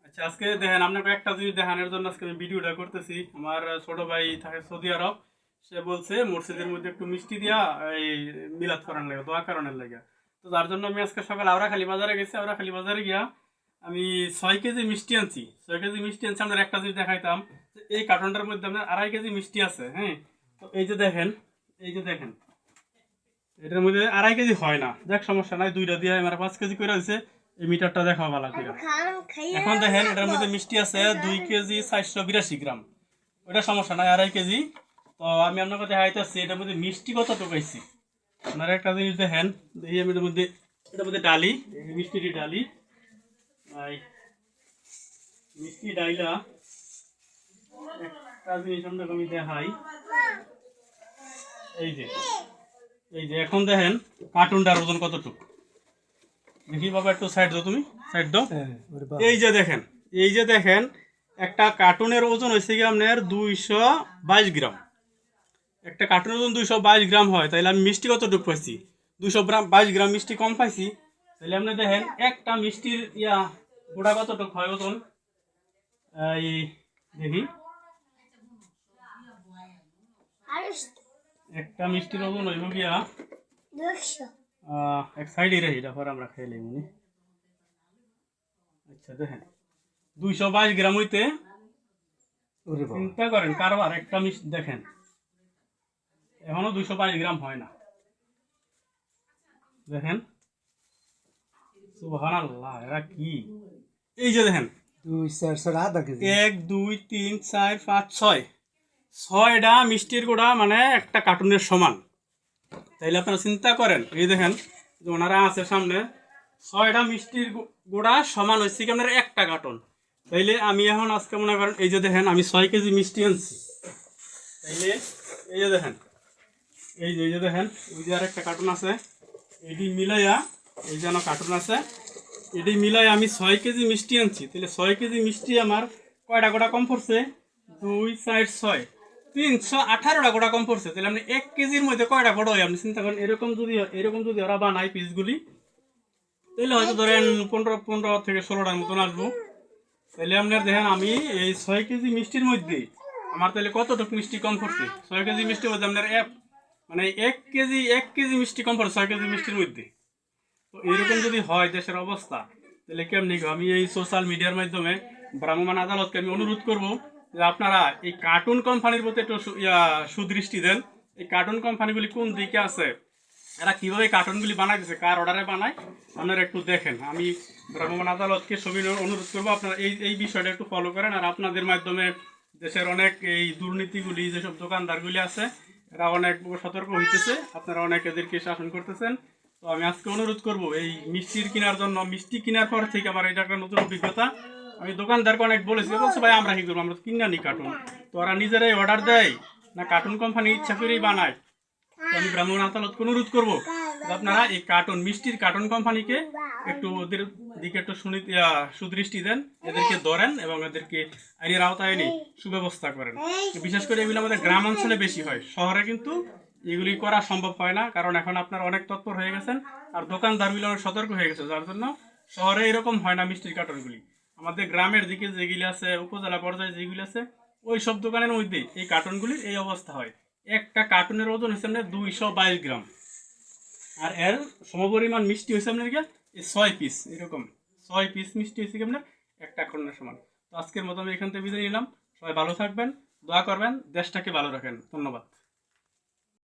আচ্ছা, আজকে দেখেন আপনাকে একটা জিনিস দেখানোর জন্য আজকে আমি ভিডিওটা করতেছি। আমার ছোট ভাই থাকে সৌদি আরব। সে বলছে মসজিদের মধ্যে একটু মিষ্টি দিয়া এই মিলাদ করার লাগে, দোয়া করানোর লাগে। তো যার জন্য আমি আজকে সকালে আওড়াখালী বাজারে গেছি। আওড়াখালী বাজারে গিয়া আমি 6 কেজি মিষ্টি আনছি। 6 কেজি মিষ্টি আনছি। আপনার একটা জিনিস দেখাইতাম যে এই কার্টনটার মধ্যে আপনার 2.5 কেজি মিষ্টি আছে। হ্যাঁ, তো এই যে দেখেন এটার মধ্যে 2.5 কেজি হয় না। দেখ, সমস্যা নাই, দুইটা দিয়ে আমার 5 কেজি করে দিছে। এই মিটারটা দেখাও ভালো করে। এখন দেখেন এটার মধ্যে মিষ্টি আছে 2 কেজি 482 গ্রাম। ওটা সমস্যা নাই, 2.5 কেজি। তো আমি আপনাকে দেখাইতেছি এটার মধ্যে মিষ্টি কত টুকাইছি। আপনারা একটা জিনিস দেখেন, দেখি আমি এটার মধ্যে ডালি, এই মিষ্টিটি ডালি, এই মিষ্টি ডাইলা একটা জিনিস আপনাকে আমি দেখাই। এই যে এই যে এখন দেখেন কার্টুনটার ওজন কতটুকু। দেখি বাবা, একটু সাইড দাও, তুমি সাইড দাও। এই যে দেখেন একটা কার্টুনের ওজন হয়েছে কি আপনার 222 গ্রাম। একটা কার্টুনের ওজন 222 গ্রাম হয়, তাহলে আমি মিষ্টি কতটুকু পাইছি? 222 গ্রাম মিষ্টি কম পাইছি। তাহলে আপনি দেখেন একটা মিষ্টির গোটা কতটুকু হয় ওজন। এই দেখি, একটা মিষ্টির ওজন হইব গিয়া এক সাইডে রাখি, তারপর আমরা খাইলে মনে। আচ্ছা দেখেন, 222 গ্রাম হইতে চিন্তা করেন কারবার একটা মিষ্টি দেখেন এখনো 222 গ্রাম হয় না। দেখেন, সুবহানাল্লাহ, এরা কি! এই যে দেখেন, 1 2 3 4 5 6 ছয়টা মিষ্টির গোড়া মানে একটা কার্টুনের সমান। তাইলে আপনারা চিন্তা করেন, এই দেখেন যে ওনারা আছে সামনে, 6টা মিষ্টির গোড়া সমান হচ্ছে কি আপনার একটা কার্টুন। তাইলে আমি এখন আজকে মনে করেন, এই যে দেখেন আমি 6 কেজি মিষ্টি আনছি। তাইলে এই যে দেখেন, এই যে দেখেন, ওই যে আর একটা কার্টুন আছে, এটি মিলাইয়া, এই যেন কার্টুন আছে, এটি মিলাই আমি 6 কেজি মিষ্টি আনছি। তাহলে 6 কেজি মিষ্টি আমার কয়টা গোটা কম পড়ছে? 2 4 6 318টা গোটা কম পড়ছে। তাহলে আপনি 1 কেজির মধ্যে কয়টা গোটা হয় আপনি চিন্তা করেন। এরকম যদি ওরা বানায় পিসগুলি, তাহলে হয়তো ধরেন 15 থেকে 16টার মতন আসবো। তাহলে আপনার দেখেন আমি এই 6 কেজি মিষ্টির মধ্যে আমার তাহলে কতটুকু মিষ্টি কম পড়ছে? 6 কেজি মিষ্টির মধ্যে আপনার মানে 1 কেজি মিষ্টি কম পড়ছে 6 কেজি মিষ্টির মধ্যে। তো এরকম যদি হয় দেশের অবস্থা, তাহলে কেমনি গো? আমি এই সোশ্যাল মিডিয়ার মাধ্যমে ভ্রাম্যমাণ আদালতকে আমি অনুরোধ করব যে আপনারা এই কার্টুন কোম্পানির প্রতি একটু সুদৃষ্টি দেন। এই কার্টুন কোম্পানিগুলি কোন দিকে আছে, এরা কিভাবে কার্টুনগুলি বানাইতেছে, কার অর্ডারে বানায়, আপনারা একটু দেখেন। আমি ভ্রাম্যমাণ আদালতকে সবিনয় অনুরোধ করবো আপনারা এই বিষয়টা একটু ফলো করেন। আর আপনাদের মাধ্যমে দেশের অনেক এই দুর্নীতিগুলি, যেসব দোকানদারগুলি আছে, এরা অনেক সতর্ক হইতেছে, আপনারা অনেক এদেরকে শাসন করতেছেন। তো আমি আজকে অনুরোধ করব এই মিষ্টির কেনার জন্য, মিষ্টি কেনার পর থেকে আমার এটা একটা নতুন অভিজ্ঞতা। আমি দোকানদারকে অনেক বলেছি, বলছে ভাই আমরা কি করবো, আমরা কিনা নি কার্টুন। তো ওরা নিজেরাই অর্ডার দেয় না কার্টুন কোম্পানি ইচ্ছা করেই বানায়। তো আমি ভ্রাম্যমাণ আদালতকে অনুরোধ করবো যে আপনারা এই মিষ্টির কার্টুন কোম্পানিকে একটু ওদের দিকে একটু সুদৃষ্টি দেন, এদেরকে ধরেন এবং এদেরকে আইনের আওতায় এনে সুব্যবস্থা করেন। বিশেষ করে এগুলো আমাদের গ্রাম অঞ্চলে বেশি হয়, শহরে কিন্তু এগুলি করা সম্ভব হয় না, কারণ এখন আপনারা অনেক তৎপর হয়ে গেছেন আর দোকানদারগুলো অনেক সতর্ক হয়ে গেছে, যার জন্য শহরে এরকম হয় না মিষ্টির কার্টনগুলি। আমাদের গ্রামের দিকে যেগুলি আছে, উপজেলা পর্যায়ে যেগুলি আছে, ওই সব দোকানের মধ্যে এই কার্টনগুলির এই অবস্থা হয়। একটা কার্টুনের ওজন হচ্ছে আপনার 222 গ্রাম, আর এর সমপরিমাণ মিষ্টি হয়েছে আপনার এই 6 পিস, এরকম 6 পিস মিষ্টি হয়েছে কি আপনার একটা কার্টুনের সমান। তো আজকের মতো আমি এখান থেকে বিদায় নিলাম। সবাই ভালো থাকবেন, দোয়া করবেন, দেশটাকে ভালো রাখেন। ধন্যবাদ।